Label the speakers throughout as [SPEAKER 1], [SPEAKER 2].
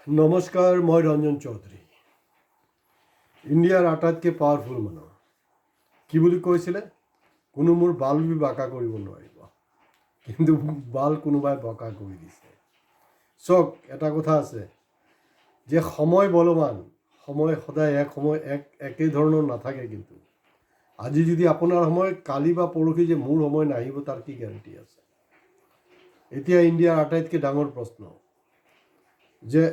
[SPEAKER 1] নমস্কাৰ, মই ৰঞ্জন চৌধুৰী। ইণ্ডিয়াৰ আটাইতকৈ পাৱাৰফুল মানুহ কি বুলি কৈছিলে? কোনো মোৰ বাল বাঁকা কৰিব নোৱাৰিব, কিন্তু বাল কোনোবাই বাঁকা কৰি দিছে। চাওক, এটা কথা আছে যে সময় বলৱান, সময় সদায় একেই ধৰণৰ নাথাকে। কিন্তু আজি যদি আপোনাৰ সময় কালি বা পৰহি যে মোৰ সময় নাহিব, তাৰ কি গেৰাণ্টি আছে? এতিয়া ইণ্ডিয়াৰ আটাইতকৈ ডাঙৰ প্ৰশ্ন যে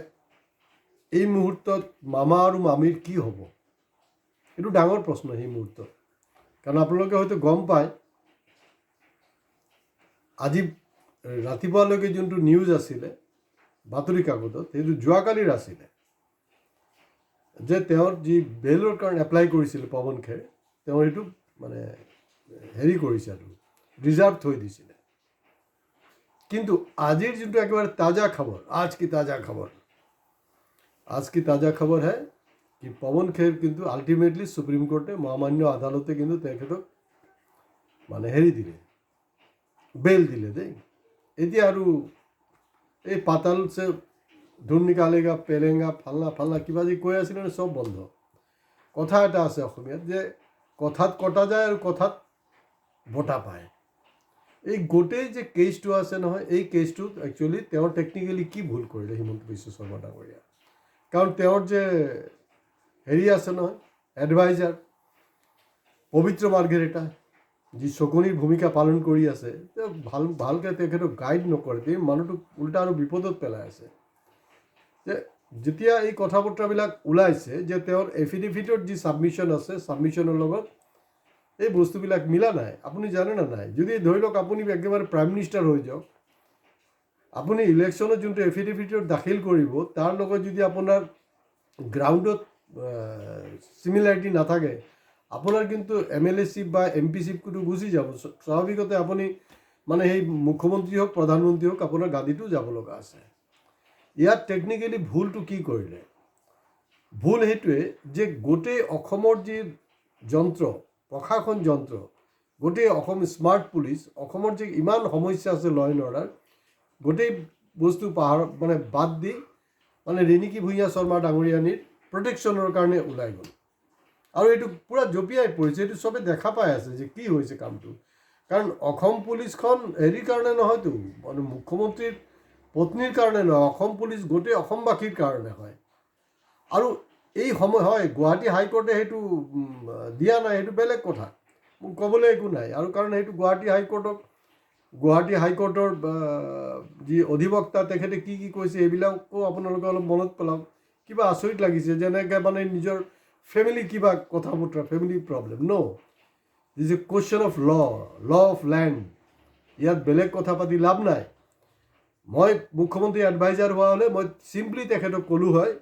[SPEAKER 1] এই মুহূৰ্তত মামা আৰু মামীৰ কি হ'ব? এইটো ডাঙৰ প্ৰশ্ন সেই মুহূৰ্তত। কাৰণ আপোনালোকে হয়তো গম পায়, আজি ৰাতিপুৱালৈকে যোনটো নিউজ আছিলে বাতৰি কাকতত, সেইটো যোৱাকালিৰ আছিলে যে তেওঁৰ যি বেলৰ কাৰণে এপ্লাই কৰিছিলে পৱন খেৰ, তেওঁ সেইটো মানে কৰিছে আৰু ৰিজাৰ্ভ থৈ দিছিলে। কিন্তু আজিৰ যোনটো একেবাৰে তাজা খবৰ, आज की ताज़ा खबर है कि पवन खेर কিন্তু আলটিমেটলি সুপ্রিম কোর্টে মহামান্য আদালতে কিন্তু তেখেতক মানে দিলে, বেল দিলে দেই। এতিয়া আৰু এই পাতাল সে ধুন নিকালেগা পেলেঙ্গা ফালনা ফালনা কিবা যি কৈ আছিলে চব বন্ধ। কথা এটা আছে অসমীয়াত যে কথাত কটা যায় আৰু কথাত বটা পায়। এই গোটেই যে কেছটো আছে নহয়, এই কেছটোত একচুৱেলি তেওঁ টেকনিকেলি কি ভুল কৰিলে হিমন্ত বিশ্ব শৰ্মা ডাঙৰীয়া? কাৰণ তেওঁৰ যে আছে নহয় এডভাইজাৰ পবিত্ৰ মাৰ্ঘেৰিটা, যি শকুনিৰ ভূমিকা পালন কৰি আছে, তেওঁ ভালকৈ তেখেতক গাইড নকৰে। তেওঁ মানুহটোক উল্টা আৰু বিপদত পেলাই আছে। যে যেতিয়া এই কথা বতৰাবিলাক ওলাইছে যে তেওঁৰ এফিডেভিটৰ যি ছাবমিশ্যন আছে, ছাবমিশ্যনৰ লগত এই বস্তুবিলাক মিলা নাই। আপুনি জানে না নাই? যদি ধৰি লওক আপুনি একেবাৰে প্ৰাইম মিনিষ্টাৰ হৈ যাওক, আপুনি ইলেকশ্যনত যোনটো এফিডেভিটত দাখিল কৰিব, তাৰ লগত যদি আপোনাৰ গ্ৰাউণ্ডত সিমিলাৰিটি নাথাকে, আপোনাৰ কিন্তু MLA চিপ বা MP চিপটো গুচি যাব। স্বাভাৱিকতে আপুনি মানে সেই মুখ্যমন্ত্ৰী হওক প্ৰধানমন্ত্ৰী হওক, আপোনাৰ গাদীটো যাব লগা আছে। ইয়াত টেকনিকেলি ভুলটো কি কৰিলে? ভুল সেইটোৱে যে গোটেই অসমৰ যি যন্ত্ৰ, প্ৰশাসন যন্ত্ৰ, গোটেই অসম স্মাৰ্ট পুলিচ, অসমৰ যে ইমান সমস্যা আছে ল এণ্ড অৰ্ডাৰ, গোটেই বস্তু মানে বাদ দি মানে ৰেণিকী ভূঞা শৰ্মা ডাঙৰীয়ানীৰ প্ৰটেকশ্যনৰ কাৰণে ওলাই গ'ল। আৰু এইটো পূৰা জঁপিয়াই পৰিছে। এইটো চবে দেখা পাই আছে যে কি হৈছে কামটো। কাৰণ অসম পুলিচখন কাৰণে নহয়তো, মানে মুখ্যমন্ত্ৰীৰ পত্নীৰ কাৰণে নহয়, অসম পুলিচ গোটেই অসমবাসীৰ কাৰণে হয়। আৰু এই সময় হয় গুৱাহাটী হাইকোৰ্টে সেইটো দিয়া নাই, সেইটো বেলেগ কথা, মোক ক'বলৈ একো নাই। আৰু কাৰণ সেইটো গুৱাহাটী হাইকোৰ্টৰ যি অধিবক্তা তেখেতে কি কি কৈছে এইবিলাকো আপোনালোকে অলপ মনত পেলাওক। কিবা আচৰিত লাগিছে, যেনেকৈ মানে নিজৰ ফেমিলি কিবা কথা বতৰা, family problem. No, this a question of law of land. ইয়াত বেলেগ কথা পাতি লাভ নাই। মই মুখ্যমন্ত্ৰী এডভাইজাৰ হোৱা হ'লে মই চিম্পলি তেখেতক ক'লোঁ হয়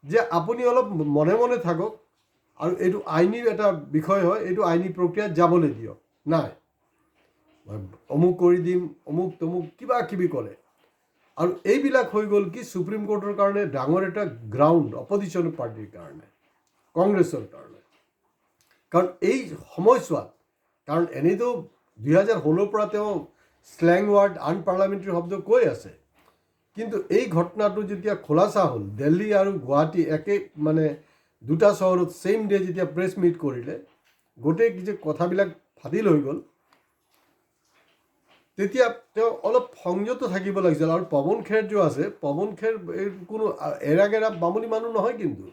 [SPEAKER 1] যে আপুনি অলপ মনে মনে থাকক, আৰু এইটো আইনী এটা বিষয় হয়, এইটো আইনী প্ৰক্ৰিয়াত যাবলৈ দিয়ক। নাই, অমুক কৰি দিম, অমুক তমুক কিবা কিবি ক'লে। আৰু এইবিলাক হৈ গ'ল কি সুপ্ৰিম কোৰ্টৰ কাৰণে ডাঙৰ এটা গ্ৰাউণ্ড অপজিশ্যন পাৰ্টিৰ কাৰণে, কংগ্ৰেছৰ কাৰণে। কাৰণ এই সময়ছোৱাত, কাৰণ এনেইতো 2016 পৰা তেওঁ স্লেং ৱাৰ্ড, আনপাৰ্লামেণ্টাৰী শব্দ কৈ আছে, কিন্তু এই ঘটনাটো যেতিয়া খোলাচা হ'ল, দিল্লী আৰু গুৱাহাটী একে মানে দুটা চহৰত ছেইম ডে যেতিয়া প্ৰেছ মিট কৰিলে, গোটেই যে কথাবিলাক ফাদিল হৈ গ'ল, তেতিয়া তেওঁ অলপ সংযত থাকিব লাগিছিল। আৰু পৱন খেৰ যে আছে, পৱন খেৰ এই কোনো এৰাগেৰা মামুলি মানুহ নহয়। কিন্তু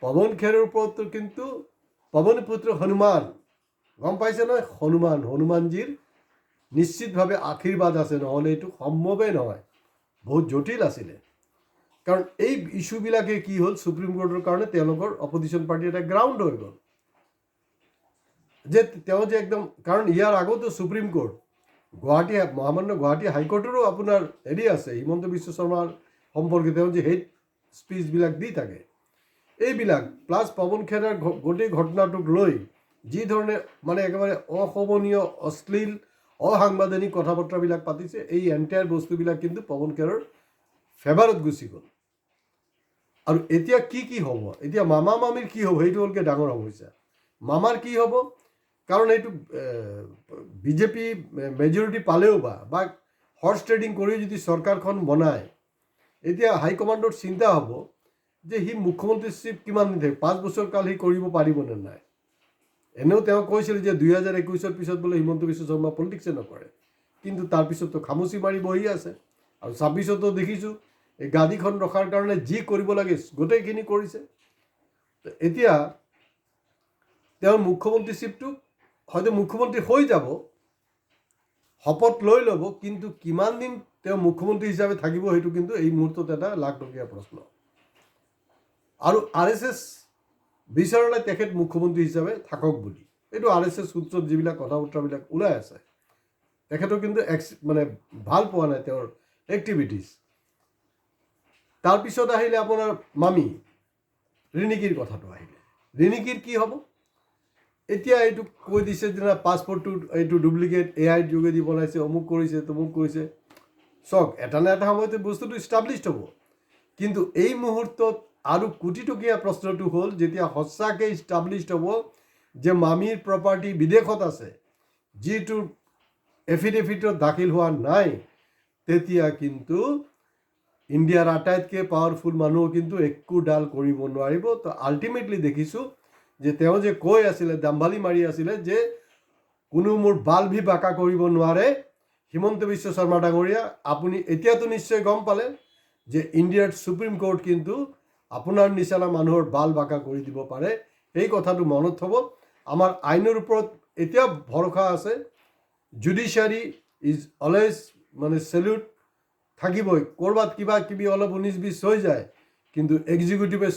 [SPEAKER 1] পৱন খেৰৰ ওপৰতো কিন্তু পৱন পুত্ৰ হনুমান, গম পাইছে নহয়? হনুমানজীৰ নিশ্চিতভাৱে আশীৰ্বাদ আছে, নহ'লে এইটো সম্ভৱেই নহয়, বহুত জটিল আছিলে। কাৰণ এই ইছ্যুবিলাকে কি হ'ল, সুপ্ৰিম কোৰ্টৰ কাৰণে তেওঁলোকৰ অপজিশ্যন পাৰ্টিৰ এটা গ্ৰাউণ্ড হৈ গ'ল যে তেওঁ যে একদম, কাৰণ ইয়াৰ আগতো সুপ্ৰিম কোৰ্ট, মহামান্য গুৱাহাটী হাইকোৰ্টৰো আপোনাৰ আছে হিমন্ত বিশ্ব শৰ্মাৰ সম্পৰ্কে তেওঁ যে হেট স্পীচবিলাক দি থাকে, এইবিলাক প্লাছ পৱন খেৰৰ গোটেই ঘটনাটোক লৈ যি ধৰণে মানে একেবাৰে অশোভনীয়, অশ্লীল, অসাংবিধানিক কথা বতৰাবিলাক পাতিছে, এই এণ্টায়াৰ বস্তুবিলাক কিন্তু পৱন খেৰৰ ফেভাৰত গুচি গ'ল। আৰু এতিয়া কি হ'ব? এতিয়া মামা মামীৰ কি হ'ব? সেইটো হ'লগৈ ডাঙৰ সমস্যা। মামাৰ কি হ'ব? কাৰণ এইটো বিজেপি মেজৰিটি পালেও বা হৰ্চ ট্ৰেডিং কৰি যদি চৰকাৰখন বনায়, এতিয়া হাইকমাণ্ডৰ চিন্তা হ'ব যে সি মুখ্যমন্ত্ৰীশ্বিপ কিমান দিন থাকে, 5 বছৰ কাল সি কৰিব পাৰিবনে নাই। এনেও তেওঁ কৈছিল যে 2021 পিছত বোলে হিমন্ত বিশ্ব শৰ্মা পলিটিক্সে নকৰে, কিন্তু তাৰপিছততো খামুচি মাৰি বহি আছে। আৰু 26তো দেখিছোঁ এই গাদীখন ৰখাৰ কাৰণে যি কৰিব লাগে গোটেইখিনি কৰিছে। এতিয়া তেওঁৰ মুখ্যমন্ত্ৰীশ্বিপটো হয়তো মুখ্যমন্ত্ৰী হৈ যাব, শপত লৈ ল'ব, কিন্তু কিমান দিন তেওঁ মুখ্যমন্ত্ৰী হিচাপে থাকিব সেইটো কিন্তু এই মুহূৰ্তত এটা লাখটকীয়া প্ৰশ্ন। আৰু RSS বিচৰা নাই তেখেত মুখ্যমন্ত্ৰী হিচাপে থাকক বুলি। এইটো RSS সূত্ৰত যিবিলাক কথা বতৰাবিলাক ওলাই আছে, তেখেতৰ কিন্তু মানে ভাল পোৱা নাই তেওঁৰ এক্টিভিটিজ। তাৰপিছত আহিলে আপোনাৰ মামী ৰিণিকীৰ কথাটো আহিলে। ৰিণিকীৰ কি হ'ব? এতিয়া এইটো কৈ দিছে যে পাছপৰ্টটো এইটো ডুপ্লিকেট AI যোগেদি বনাইছে, অমুক কৰিছে তমুক কৰিছে। চাওক, এটা না এটা সময়তে বস্তুটো ইষ্টাব্লিছড হ'ব, কিন্তু এই মুহূৰ্তত আৰু কোটিটকীয়া প্ৰশ্নটো হ'ল যেতিয়া সঁচাকৈ ইষ্টাব্লিছড হ'ব যে মামীৰ প্ৰপাৰ্টি বিদেশত আছে, যিটো এফিডেভিটত দাখিল হোৱা নাই, তেতিয়া কিন্তু ইণ্ডিয়াৰ আটাইতকৈ পাৱাৰফুল মানুহ কিন্তু একোডাল কৰিব নোৱাৰিব। তো আল্টিমেটলি দেখিছোঁ যে তেওঁ যে কৈ আছিলে, দাম্বালি মাৰি আছিলে যে কোনো মোৰ বাল ভি বাঁকা কৰিব নোৱাৰে হিমন্ত বিশ্ব শৰ্মা ডাঙৰীয়া, আপুনি এতিয়াতো নিশ্চয় গম পালে যে ইণ্ডিয়াৰ সুপ্ৰিম কোৰ্ট কিন্তু আপোনাৰ নিচিনা মানুহৰ বাল বাঁকা কৰি দিব পাৰে। এই কথাটো মনত থ'ব। আমাৰ আইনৰ ওপৰত এতিয়া ভৰসা আছে। জুডিচিয়াৰী ইজ অলৱেজ মানে চেলিউট থাকিবই। ক'ৰবাত কিবা কিবি অলপ 19-20 হৈ যায়, কিন্তু এক্সিকিউটিভে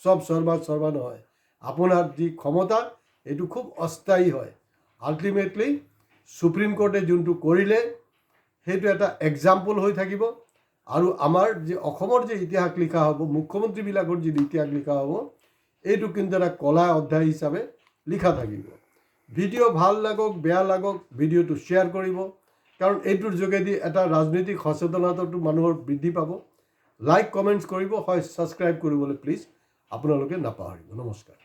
[SPEAKER 1] চব সৰ্বা নহয়। আপোনাৰ যি ক্ষমতা এইটো খুব অস্থায়ী হয়। আল্টিমেটলি সুপ্ৰিম কোৰ্টে যোনটো কৰিলে সেইটো এটা এক্সাম্পল হৈ থাকিব। আৰু আমাৰ যে অসমৰ যে ইতিহাস লিখা হ'ব, মুখ্যমন্ত্ৰীবিলাকৰ যি ইতিহাস লিখা হ'ব, এইটো কিন্তু এটা কলা অধ্যায় হিচাপে লিখা থাকিব। ভিডিঅ' ভাল লাগক বেয়া লাগক, ভিডিঅ'টো শ্বেয়াৰ কৰিব, কাৰণ এইটোৰ যোগেদি এটা ৰাজনৈতিক সচেতনতাটো মানুহৰ বৃদ্ধি পাব। লাইক কমেণ্টছ কৰিব, হয় ছাবস্ক্ৰাইব কৰিবলৈ প্লিজ আপোনালোকে নাপাহৰিব। নমস্কাৰ।